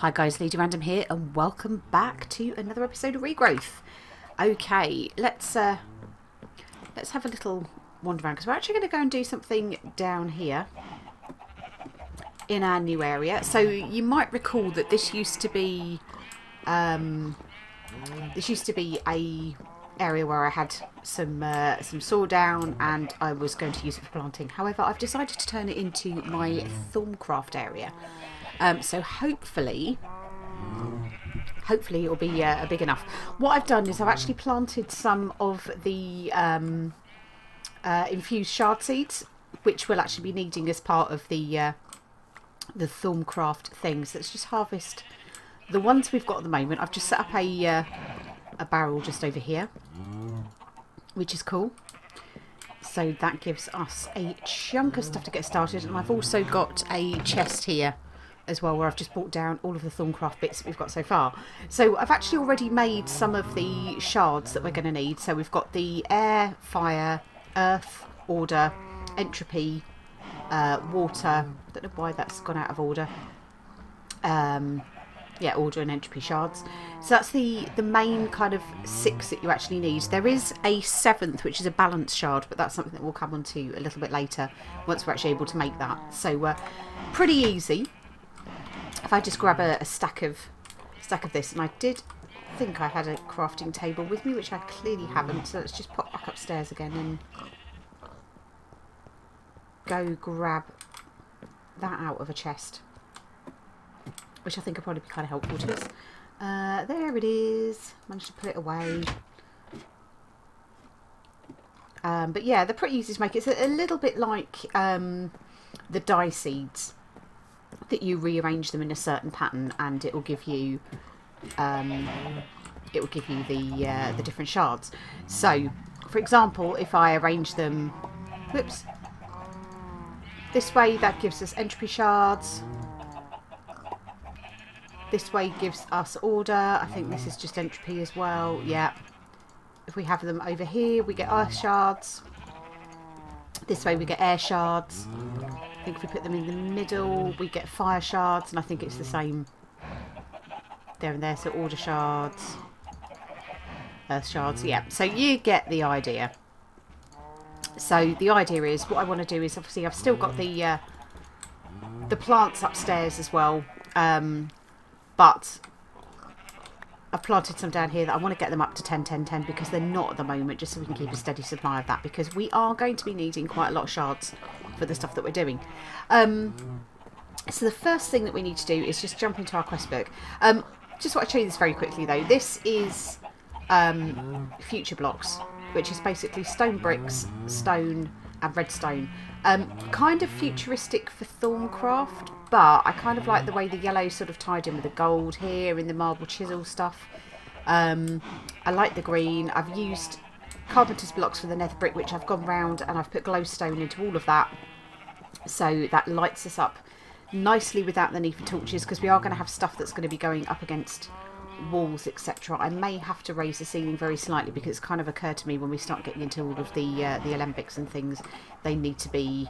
Hi guys, Lady Random here and welcome back to another episode of Regrowth. Okay, let's have a little wander around because we're actually going to go and do something down here in our new area. So you might recall that this used to be a area where I had some soil down and I was going to use it for planting. However, I've decided to turn it into my Thaumcraft area. So hopefully it'll be big enough. What I've done is I've actually planted some of the infused shard seeds, which we'll actually be needing as part of the Thaumcraft thing. So let's just harvest the ones we've got at the moment. I've just set up a barrel just over here, which is cool. So that gives us a chunk of stuff to get started, and I've also got a chest here as well where I've just brought down all of the Thaumcraft bits that we've got so far. So I've actually already made some of the shards that we're going to need. So we've got the air, fire, earth, order, entropy, water. I don't know why that's gone out of order. Yeah, order and entropy shards. So that's the main kind of 6 that you actually need. There is a 7th, which is a balance shard, but that's something that we'll come on to a little bit later once we're actually able to make that. So pretty easy. If I just grab a stack of this, and I did think I had a crafting table with me, which I clearly haven't. So let's just pop back upstairs again and go grab that out of a chest, which I think will probably be kind of helpful to us. There it is. Managed to put it away. But yeah, they're pretty easy to make. It's a little bit like the dye seeds, that you rearrange them in a certain pattern and it will give you the different shards. So for example, if I arrange them this way, that gives us entropy shards. This way gives us order. I think this is just entropy as well. Yeah. If we have them over here, we get earth shards. This way we get air shards. I think if we put them in the middle, we get fire shards, and I think it's the same there and there. So order shards, earth shards. Yeah. So you get the idea. So the idea is, what I want to do is, obviously I've still got the plants upstairs as well, but I've planted some down here that I want to get them up to 10, 10, 10 because they're not at the moment, just so we can keep a steady supply of that, because we are going to be needing quite a lot of shards for the stuff that we're doing. So the first thing that we need to do is just jump into our quest book. Just want to show you this very quickly though. This is future blocks, which is basically stone bricks, stone and redstone. Kind of futuristic for Thaumcraft, but I kind of like the way the yellow sort of tied in with the gold here in the marble chisel stuff. I like the green. I've used carpenter's blocks for the nether brick, which I've gone round and I've put glowstone into all of that, so that lights us up nicely without the need for torches, because we are going to have stuff that's going to be going up against walls, etc. I may have to raise the ceiling very slightly, because it's kind of occurred to me when we start getting into all of the alembics and things, they need to be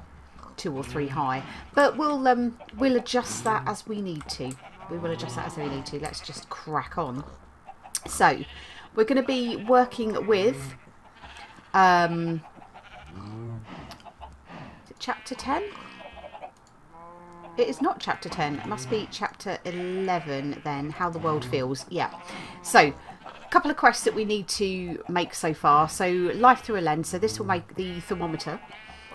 2 or 3 high. But we'll adjust that as we need to. We will adjust that as we need to. Let's just crack on. So we're going to be working with is it chapter 10? It is not chapter 10. It must be chapter 11 then. How the world feels. Yeah. So a couple of quests that we need to make so far. So life through a lens. So this will make the thermometer,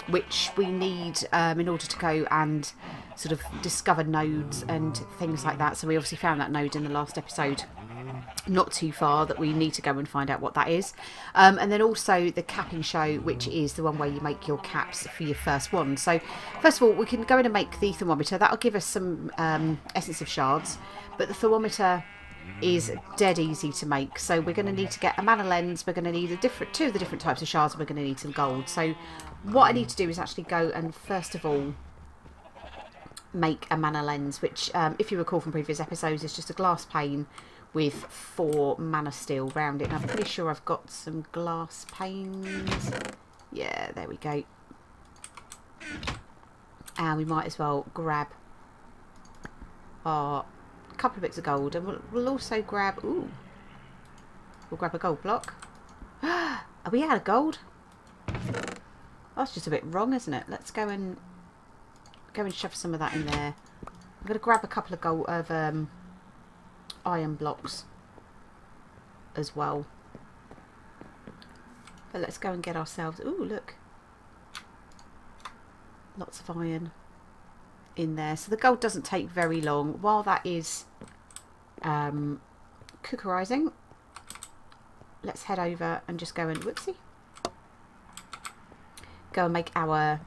which we need in order to go and sort of discover nodes and things like that. So we obviously found that node in the last episode, not too far, that we need to go and find out what that is. And then also the capping show, which is the one where you make your caps for your first one. So first of all, we can go in and make the thermometer. That'll give us some essence of shards, but the thermometer is dead easy to make. So we're going to need to get a mana lens, we're going to need 2 of the different types of shards, and we're going to need some gold. So what I need to do is actually go and first of all make a mana lens, which if you recall from previous episodes, is just a glass pane with 4 mana steel round it. And I'm pretty sure I've got some glass panes. Yeah, there we go. And we might as well grab our a couple of bits of gold, and we'll also grab, ooh, we'll grab a gold block. Are we out of gold? That's just a bit wrong, isn't it? Let's go and shove some of that in there. I'm going to grab a couple of gold iron blocks as well. But let's go and get ourselves, ooh, look, lots of iron in there. So the gold doesn't take very long. While that is cookerizing, let's head over and just go and, whoopsie, go and make our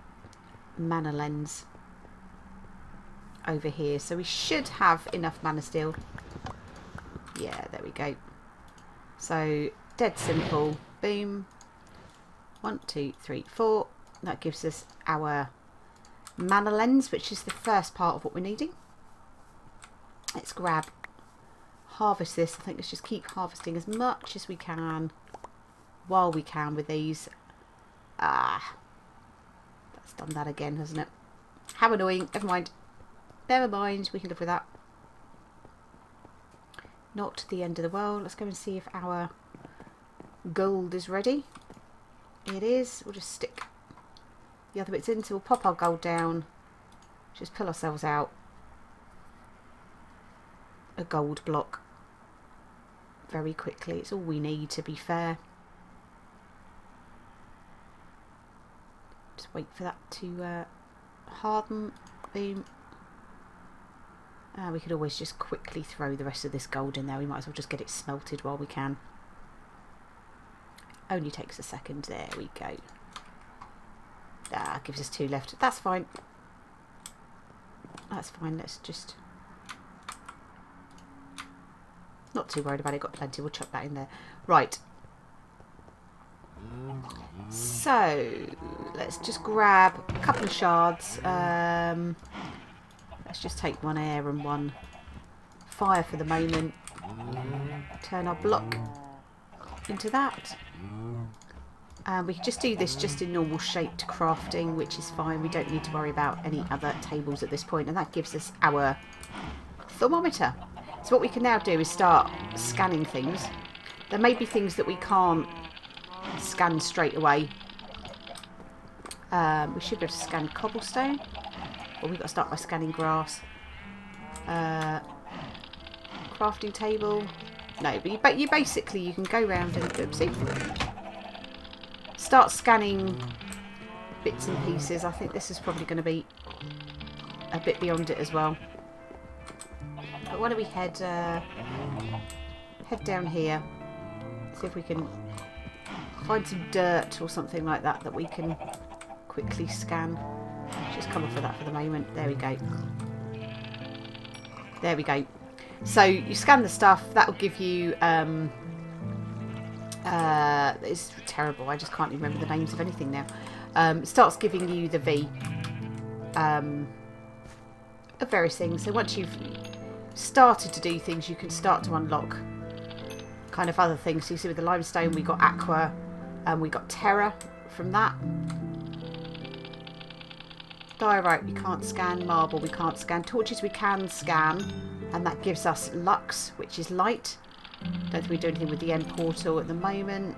mana lens over here. So we should have enough mana steel. Yeah, there we go. So dead simple. Boom. 1, 2, 3, 4. That gives us our mana lens, which is the first part of what we're needing. Let's harvest this. I think let's just keep harvesting as much as we can while we can with these. Ah, that's done that again, hasn't it? How annoying. Never mind. Never mind. We can live with that. Not the end of the world. Let's go and see if our gold is ready. It is. We'll just stick the other bits in, so we'll pop our gold down, just pull ourselves out a gold block very quickly. It's all we need, to be fair. Just wait for that to harden. Boom. We could always just quickly throw the rest of this gold in there. We might as well just get it smelted while we can. Only takes a second. There we go. Ah, gives us 2 left. That's fine. That's fine. Let's just... Not too worried about it. Got plenty. We'll chuck that in there. Right. So, let's just grab a couple of shards. Let's just take 1 air and 1 fire for the moment. Turn our block into that. We can just do this just in normal shaped crafting, which is fine. We don't need to worry about any other tables at this point, and that gives us our thermometer. So what we can now do is start scanning things. There may be things that we can't scan straight away. We should be able to scan cobblestone. Well, we've got to start by scanning grass. Crafting table. No, but you basically, you can go around and, oopsie, start scanning bits and pieces. I think this is probably going to be a bit beyond it as well. But why don't we head down here, see if we can find some dirt or something like that that we can quickly scan. Just come off of that for the moment. There we go. There we go. So you scan the stuff. That will give you... it's terrible. I just can't even remember the names of anything now. It starts giving you the V of various things. So once you've started to do things, you can start to unlock kind of other things. So you see with the limestone, we got aqua, and we got terra from that. Diorite we can't scan, marble we can't scan, torches we can scan, and that gives us lux, which is light. Don't think we do anything with the end portal at the moment.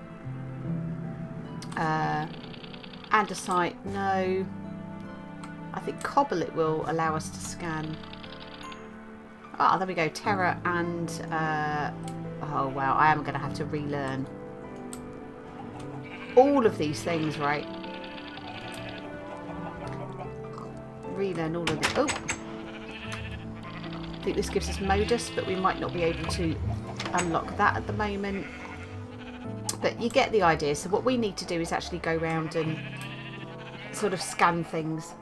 Andesite, no. I think cobble it will allow us to scan. Ah, there we go, terra and oh wow, I am going to have to relearn all of these things, right? Relearn all of them. Oh, I think this gives us modus, but we might not be able to unlock that at the moment. But you get the idea. So what we need to do is actually go around and sort of scan things.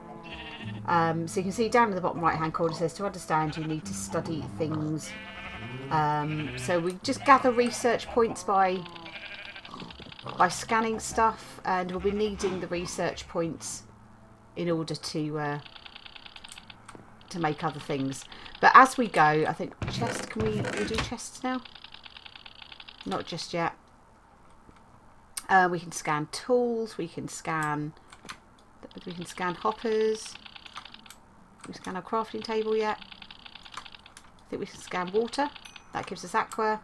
So you can see down in the bottom right hand corner it says to understand you need to study things. So we just gather research points by scanning stuff, and we'll be needing the research points in order to make other things. But as we go, I think chest, can we do chests now? Not just yet. We can scan tools, we can scan hoppers. We scan our crafting table yet? think we can scan water. That gives us aqua.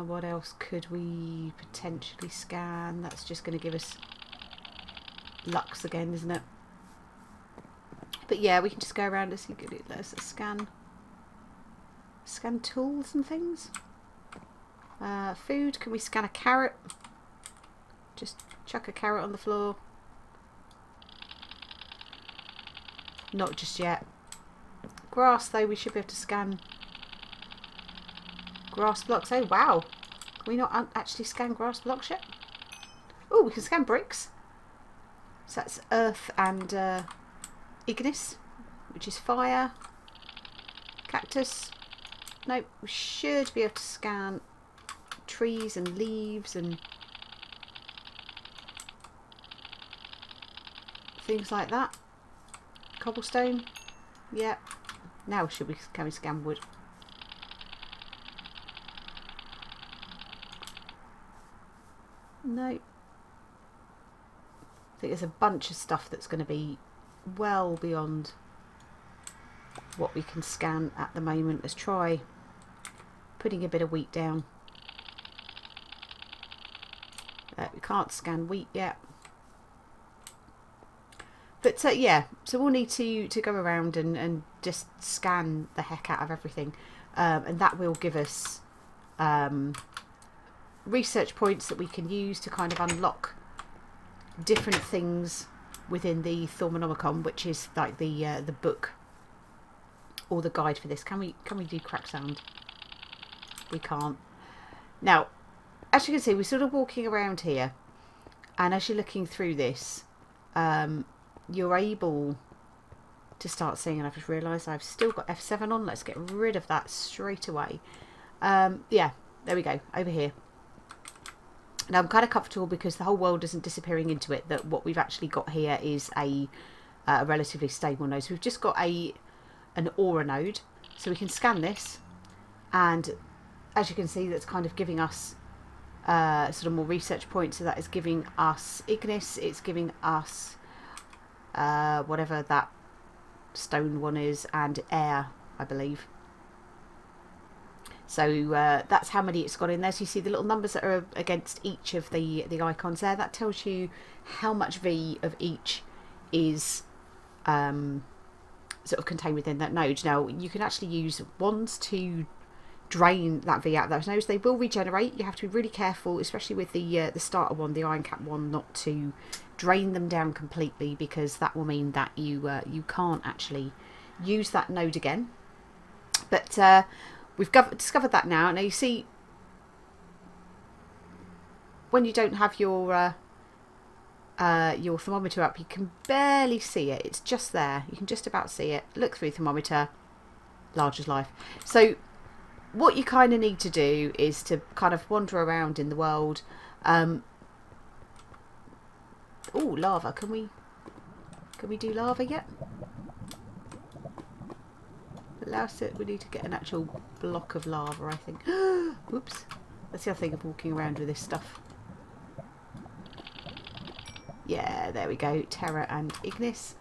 What else could we potentially scan? That's just going to give us lux again, isn't it? But yeah, we can just go around and see. Let's scan tools and things. Food. Can we scan a carrot? Just chuck a carrot on the floor. Not just yet. Grass, though, we should be able to scan grass blocks. Oh, wow. Can we not actually scan grass blocks yet? Oh, we can scan bricks. So that's earth and ignis, which is fire. Cactus. Nope, we should be able to scan trees and leaves and things like that. Cobblestone. Yeah. Now can we scan wood? No. I think there's a bunch of stuff that's going to be well beyond what we can scan at the moment. Let's try putting a bit of wheat down. We can't scan wheat yet. But yeah, so we'll need to go around and just scan the heck out of everything. And that will give us research points that we can use to kind of unlock different things within the Thaumonomicon, which is like the book or the guide for this. Can we do crack sound? We can't. Now, as you can see, we're sort of walking around here, and as you're looking through this, you're able to start seeing, and I've just realised I've still got F7 on. Let's get rid of that straight away. Yeah, there we go, over here. Now I'm kind of comfortable because the whole world isn't disappearing into it, that what we've actually got here is a relatively stable node. So we've just got an aura node, so we can scan this, and as you can see, that's kind of giving us sort of more research points. So that is giving us ignis, it's giving us whatever that stone one is, and air, I believe. So that's how many it's got in there. So you see the little numbers that are against each of the icons there. That tells you how much V of each is sort of contained within that node. Now you can actually use wands to drain that V out of those nodes. They will regenerate. You have to be really careful, especially with the starter one, the iron cap one, not to drain them down completely, because that will mean that you can't actually use that node again. But we've discovered that now. Now you see, when you don't have your thermometer up, you can barely see it. It's just there. You can just about see it. Look through thermometer, large as life. So what you kind of need to do is to kind of wander around in the world. Oh, lava. Can we do lava yet? Allows it. We need to get an actual block of lava, I think. Oops. That's the other thing of walking around with this stuff. Yeah, there we go. Terra and ignis.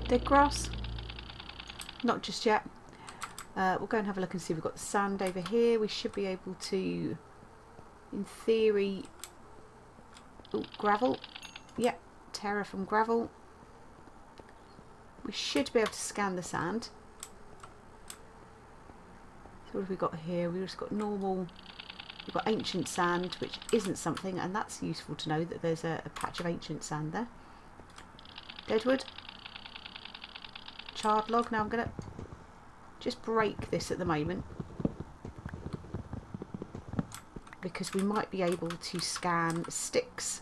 Dead grass? Not just yet. We'll go and have a look and see if we've got sand over here. We should be able to, in theory... Oh, gravel. Yep, Terra from gravel. We should be able to scan the sand. So what have we got here? We've just got normal... We've got ancient sand, which isn't something, and that's useful to know that there's a patch of ancient sand there. Deadwood. Charred log. Now I'm going to just break this at the moment, because we might be able to scan sticks,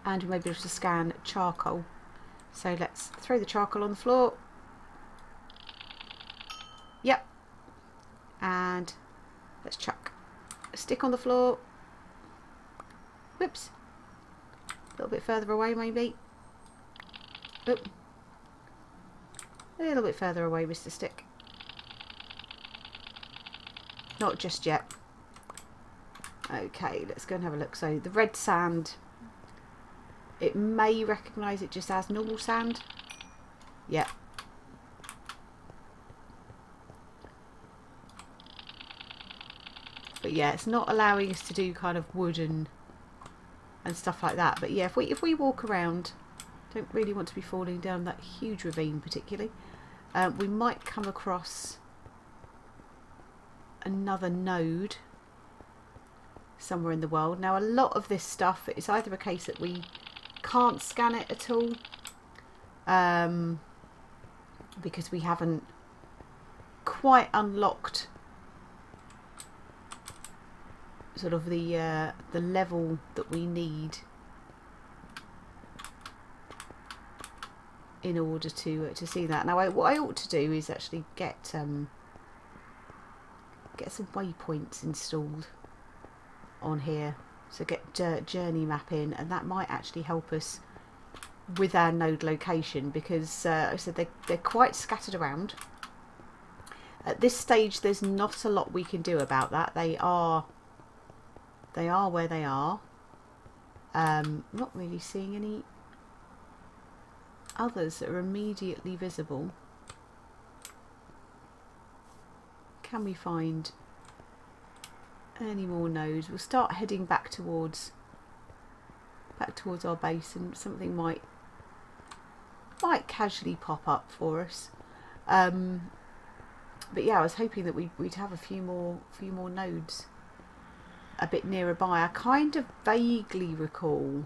and we may be able to scan charcoal. So let's throw the charcoal on the floor. Yep. And let's chuck a stick on the floor. Whoops. A little bit further away maybe. Oop. A little bit further away, Mr. Stick. Not just yet. Okay, let's go and have a look. So the red sand It may recognise it just as normal sand. Yeah. But yeah, it's not allowing us to do kind of wood and stuff like that. But yeah, if we walk around, don't really want to be falling down that huge ravine particularly. We might come across another node somewhere in the world. Now, a lot of this stuff, it's either a case that we can't scan it at all, because we haven't quite unlocked sort of the level that we need in order to see that. Now, what I ought to do is actually get some waypoints installed on here, so get journey map in, and that might actually help us with our node location, because I said they're quite scattered around. At this stage, there's not a lot we can do about that. They are where they are. Not really seeing any others that are immediately visible. Can we find any more nodes? We'll start heading back towards our base, and something might casually pop up for us. But yeah, I was hoping that we'd have a few more nodes a bit nearby. I kind of vaguely recall.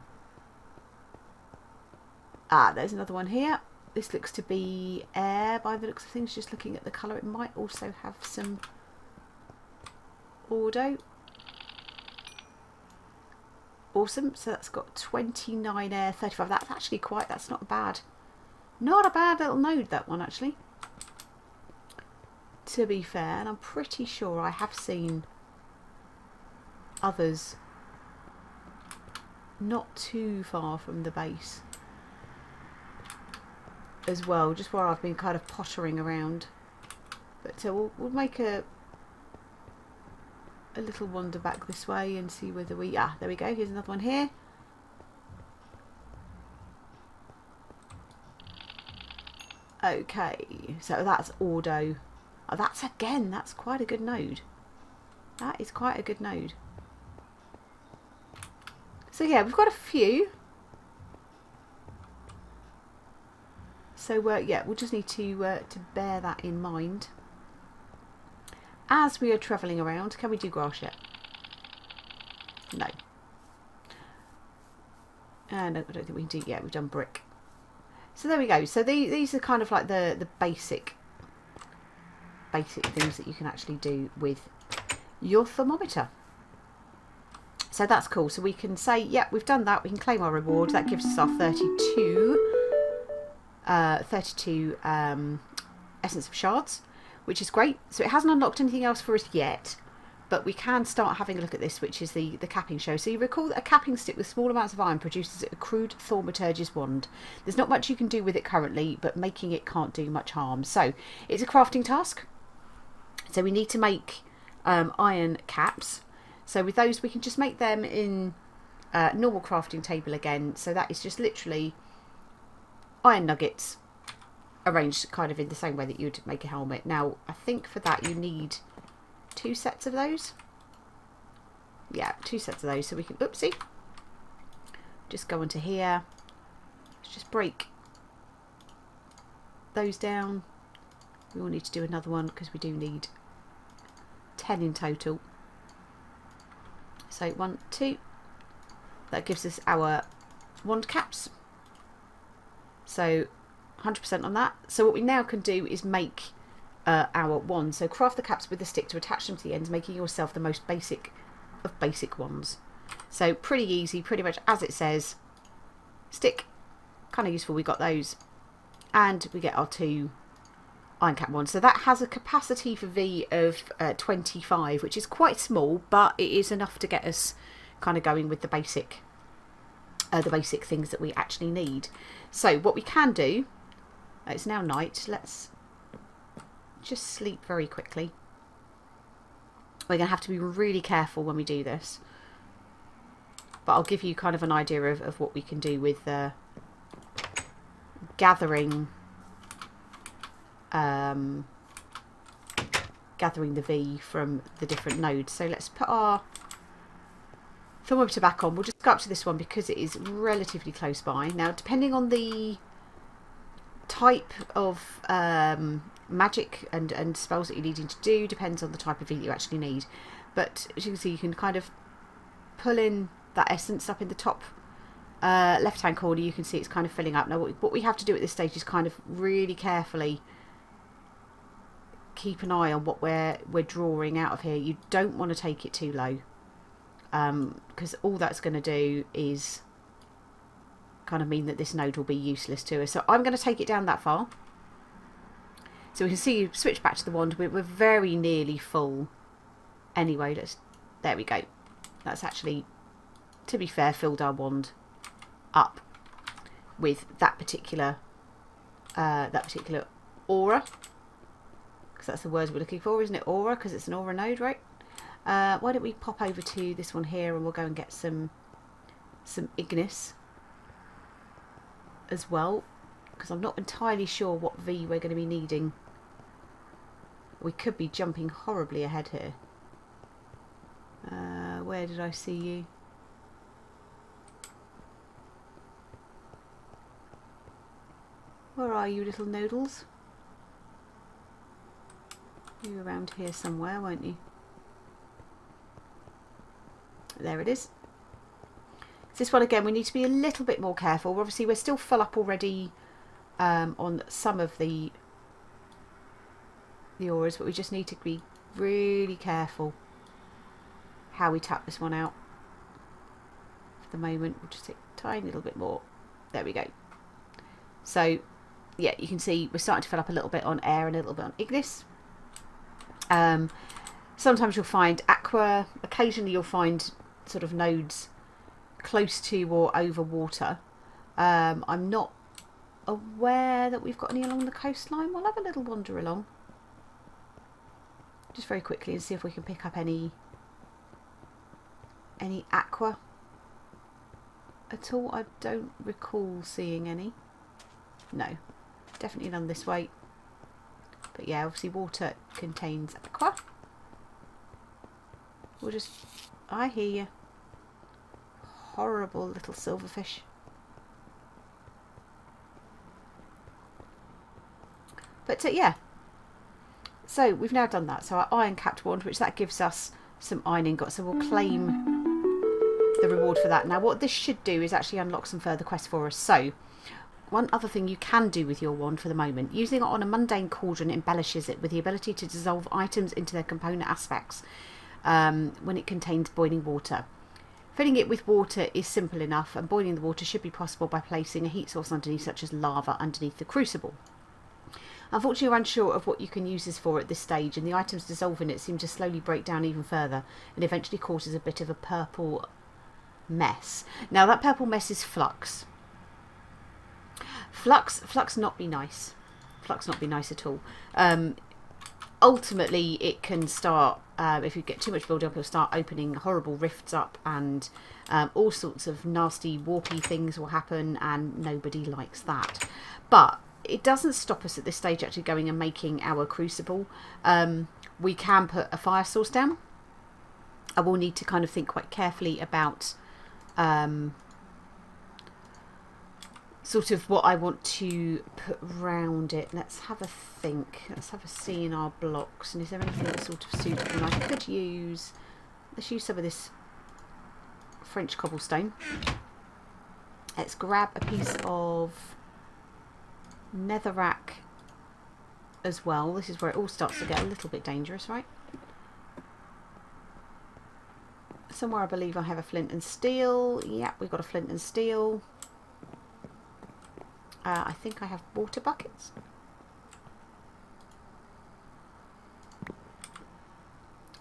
There's another one here. This looks to be air by the looks of things, just looking at the colour. It might also have some auto. Awesome. So that's got 29 air, 35. That's actually that's not a bad little node, that one, actually, to be fair. And I'm pretty sure I have seen others not too far from the base as well, just where I've been kind of pottering around. But we'll make a little wander back this way and see whether we... there we go. Here's another one here. Okay, so that's Ordo. That's quite a good node. That is quite a good node. So yeah, we've got a few. So yeah, we'll just need to bear that in mind as we are travelling around. Can we do grass yet? No. No, I don't think we can do. Yeah, we've done brick. So there we go. So these are kind of like the basic things that you can actually do with your thermometer. So that's cool. So we can say, yeah, we've done that. We can claim our reward. That gives us our 32 essence of shards, which is great. So it hasn't unlocked anything else for us yet, but we can start having a look at this, which is the capping show. So you recall that a capping stick with small amounts of iron produces a crude thaumaturgist wand. There's not much you can do with it currently, but making it can't do much harm. So it's a crafting task. So we need to make iron caps. So with those, we can just make them in normal crafting table again. So that is just literally iron nuggets arranged kind of in the same way that you'd make a helmet. Now, I think for that you need 2 sets of those. Yeah, 2 sets of those. So we can, oopsie, just go onto here. Let's just break those down. We will need to do another one because we do need 10 in total. So 1, 2. That gives us our wand caps. So 100% on that. So what we now can do is make our wand. So craft the caps with the stick to attach them to the ends, making yourself the most basic of basic wands. So pretty easy, pretty much as it says. Stick, kind of useful. We got those, and we get our 2 iron cap wands. So that has a capacity for V of 25, which is quite small, but it is enough to get us kind of going with the basic things that we actually need. So what we can do, it's now night, let's just sleep very quickly. We're going to have to be really careful when we do this, but I'll give you kind of an idea of what we can do with gathering the V from the different nodes. So let's put our thermometer back on. We'll just go up to this one because it is relatively close by. Now, depending on the type of magic and spells that you're needing to do, depends on the type of V that you actually need. But as you can see, you can kind of pull in that essence up in the top left hand corner. You can see it's kind of filling up. Now what we have to do at this stage is kind of really carefully keep an eye on what we're drawing out of here. You don't want to take it too low, because all that's going to do is kind of mean that this node will be useless to us. So I'm going to take it down that far. So we can see you switch back to the wand. We're very nearly full anyway. There we go. That's actually, to be fair, filled our wand up with that particular aura, because that's the word we're looking for, isn't it? Aura, because it's an aura node, right? Why don't we pop over to this one here and we'll go and get some Ignis as well, because I'm not entirely sure what V we're going to be needing. We could be jumping horribly ahead here. Where did I see you? Where are you, little noodles? You're around here somewhere, won't you? There it is. This one again, we need to be a little bit more careful. Obviously, we're still full up already on some of the auras, but we just need to be really careful how we tap this one out. For the moment, we'll just take a tiny little bit more. There we go. So, yeah, you can see we're starting to fill up a little bit on air and a little bit on Ignis. Sometimes you'll find aqua. Occasionally, you'll find sort of nodes close to or over water. I'm not aware that we've got any along the coastline. We'll have a little wander along just very quickly and see if we can pick up any aqua at all. I don't recall seeing any. No, definitely none this way. But yeah, obviously water contains aqua. We'll just... I hear you. Horrible little silverfish. But yeah. So we've now done that. So our iron capped wand, which that gives us some iron ingots. So we'll claim the reward for that. Now what this should do is actually unlock some further quests for us. So one other thing you can do with your wand for the moment, using it on a mundane cauldron embellishes it with the ability to dissolve items into their component aspects when it contains boiling water. Filling it with water is simple enough, and boiling the water should be possible by placing a heat source underneath, such as lava, underneath the crucible. Unfortunately, we're unsure of what you can use this for at this stage, and the items dissolved in it seem to slowly break down even further and eventually causes a bit of a purple mess. Now that purple mess is flux. Flux not be nice. Flux not be nice at all. Ultimately, it can start, if you get too much build up, it'll start opening horrible rifts up, and all sorts of nasty warpy things will happen, and nobody likes that. But it doesn't stop us at this stage actually going and making our crucible. We can put a fire source down. I will need to kind of think quite carefully about sort of what I want to put around it. Let's have a think. Let's have a see in our blocks. And is there anything that's sort of suitable? I could use... Let's use some of this French cobblestone. Let's grab a piece of netherrack as well. This is where it all starts to get a little bit dangerous, right? Somewhere I believe I have a flint and steel. Yeah, we've got a flint and steel. I think I have water buckets.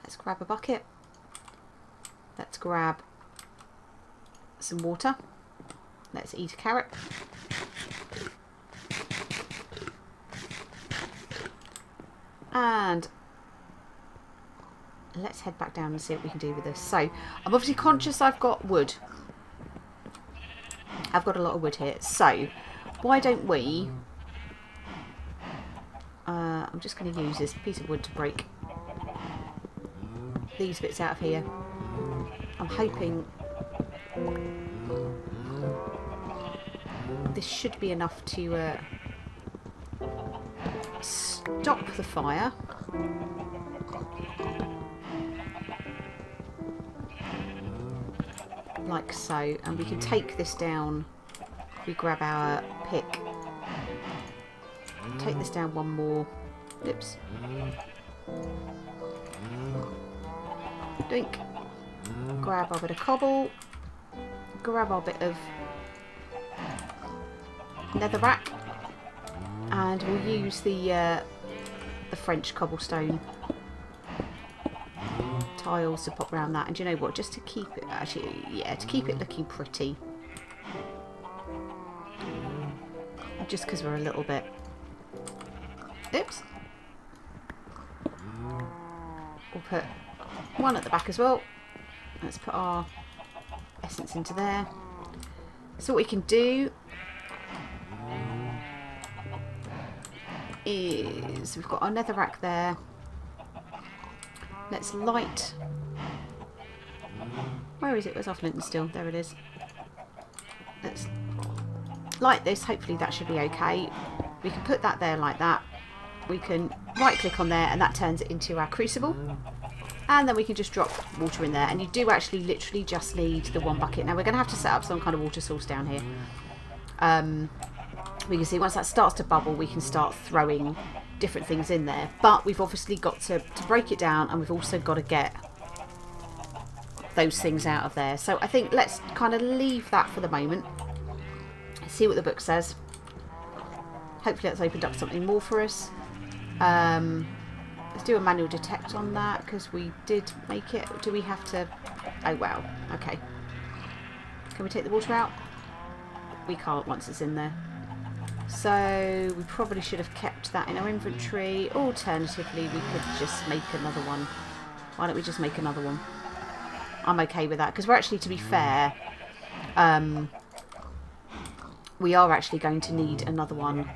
Let's grab a bucket. Let's grab some water. Let's eat a carrot. And let's head back down and see what we can do with this. So I'm obviously conscious I've got wood. I've got a lot of wood here. So, why don't we... I'm just going to use this piece of wood to break these bits out of here. I'm hoping this should be enough to stop the fire. Like so, and we can take this down. We grab our pick, take this down one more. Oops. Dink. Grab our bit of cobble. Grab our bit of netherrack, and we'll use the French cobblestone tiles to pop around that. And do you know what? Just to keep it, actually, yeah, to keep it looking pretty. Just because we're a little bit. Oops. We'll put one at the back as well. Let's put our essence into there. So what we can do is we've got our netherrack there. Let's light. Where is it? Where's our flint and steel? There it is. Let's light this. Hopefully that should be okay. We can put that there like that. We can right click on there and that turns it into our crucible. And then we can just drop water in there. And you do actually literally just need the one bucket. Now we're going to have to set up some kind of water source down here. We can see once that starts to bubble, we can start throwing different things in there. But we've obviously got to break it down, and we've also got to get those things out of there. So I think let's kind of leave that for the moment. See what the book says. Hopefully that's opened up something more for us. Let's do a manual detect on that, because we did make it. Do we have to... Oh, wow. Okay. Can we take the water out? We can't once it's in there. So we probably should have kept that in our inventory. Alternatively, we could just make another one. Why don't we just make another one? I'm okay with that, because we're actually, to be fair, we are actually going to need another one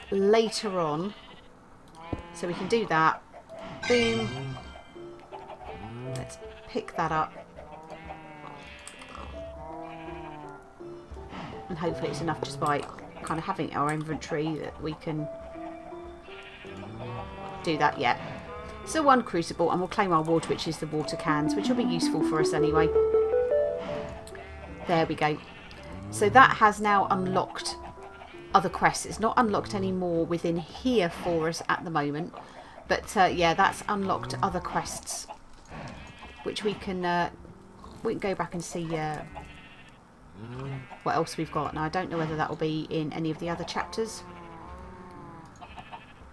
later on. So we can do that. Boom. Let's pick that up. And hopefully it's enough just by kind of having our inventory that we can do that. Yeah. So one crucible, and we'll claim our water, which is the water cans, which will be useful for us anyway. There we go. So that has now unlocked other quests. It's not unlocked anymore within here for us at the moment, but yeah, that's unlocked other quests, which we can go back and see what else we've got. Now I don't know whether that will be in any of the other chapters.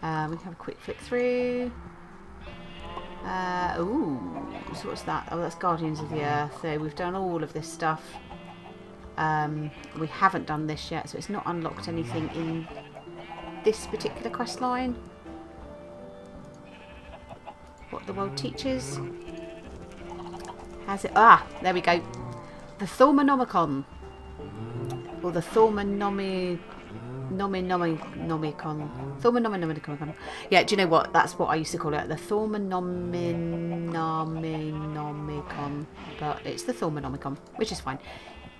We can have a quick flick through. Ooh, so what's that? Oh, that's Guardians of the Earth. So we've done all of this stuff. We haven't done this yet, so it's not unlocked anything in this particular quest line. What the world teaches. Has it? Ah, there we go. The Thaumanomicon. Or the Thaumanomicon. Yeah, do you know what? That's what I used to call it. The Thaumanomicon. But it's the Thaumanomicon, which is fine.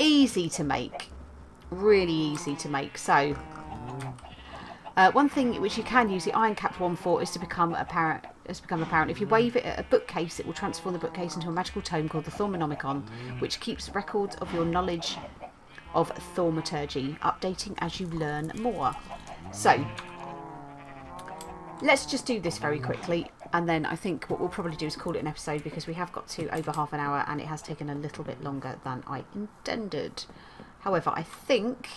Easy to make. Really easy to make. So, one thing which you can use the iron capped one for is to become apparent. If you wave it at a bookcase, it will transform the bookcase into a magical tome called the Thaumanomicon, which keeps records of your knowledge of thaumaturgy, updating as you learn more. So, let's just do this very quickly, and then I think what we'll probably do is call it an episode, because we have got to over half an hour and it has taken a little bit longer than I intended. However, I think,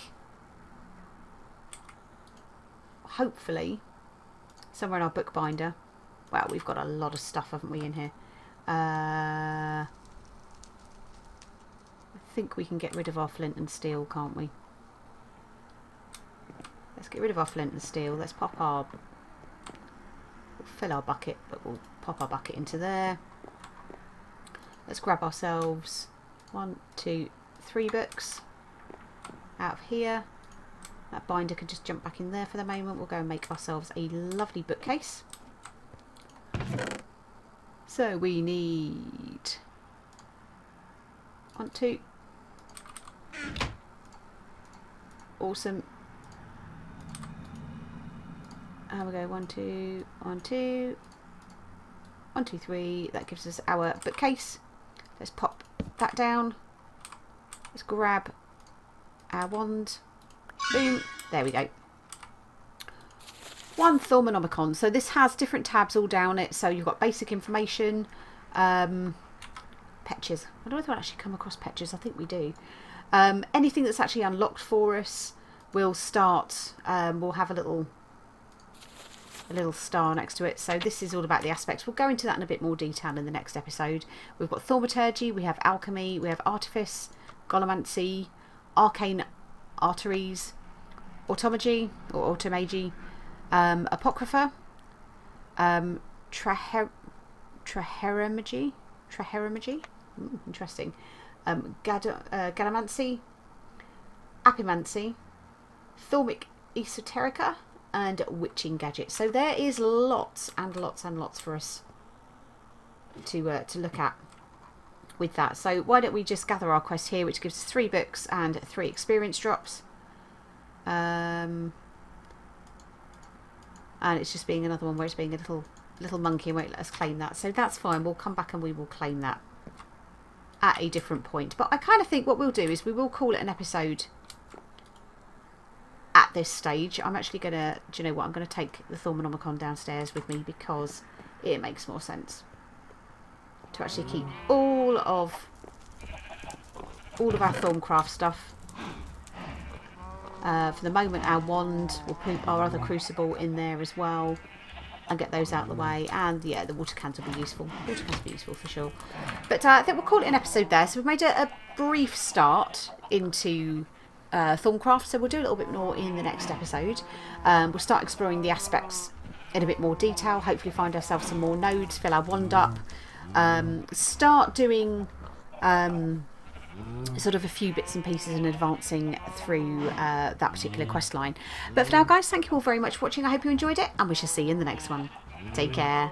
hopefully, somewhere in our bookbinder, wow, we've got a lot of stuff, haven't we, in here? I think we can get rid of our flint and steel, can't we? Let's get rid of our flint and steel. Let's pop our... We'll fill our bucket, but we'll pop our bucket into there. Let's grab ourselves 1, 2, 3 books. out of here. That binder can just jump back in there for the moment. We'll go and make ourselves a lovely bookcase. So we need 1, 2. Awesome. And we go 1, 2, 1, 2, 1, 2, 3. That gives us our bookcase. Let's pop that down. Let's grab our wand. Boom. There we go. One Thaumanomicon. So this has different tabs all down it. So you've got basic information, patches. I don't know if we'll actually come across patches. I think we do. Anything that's actually unlocked for us will start. We'll have a little star next to it. So this is all about the aspects. We'll go into that in a bit more detail in the next episode. We've got thaumaturgy, we have alchemy, we have artifice, golomancy, arcane arteries, automagy or automagy, apocrypha, traherimagy, interesting, gadamancy, apimancy, thaumic esoterica, and witching gadgets. So there is lots and lots and lots for us to look at with that. So why don't we just gather our quest here, which gives us 3 books and 3 experience drops. And it's just being another one where it's being a little monkey and won't let us claim that. So that's fine. We'll come back and we will claim that at a different point. But I kind of think what we'll do is we will call it an episode at this stage. I'm actually going to, do you know what, I'm going to take the Thaumanomicon downstairs with me because it makes more sense to actually keep all of our Thaumcraft stuff. For the moment, our wand, we'll put our other crucible in there as well and get those out of the way. And yeah, the water cans will be useful. Water cans will be useful for sure. But I think we'll call it an episode there. So we've made a brief start into Thaumcraft, so we'll do a little bit more in the next episode. We'll start exploring the aspects in a bit more detail, hopefully find ourselves some more nodes, fill our wand up, start doing sort of a few bits and pieces and advancing through that particular quest line. But for now guys, thank you all very much for watching. I hope you enjoyed it and we shall see you in the next one. Take care.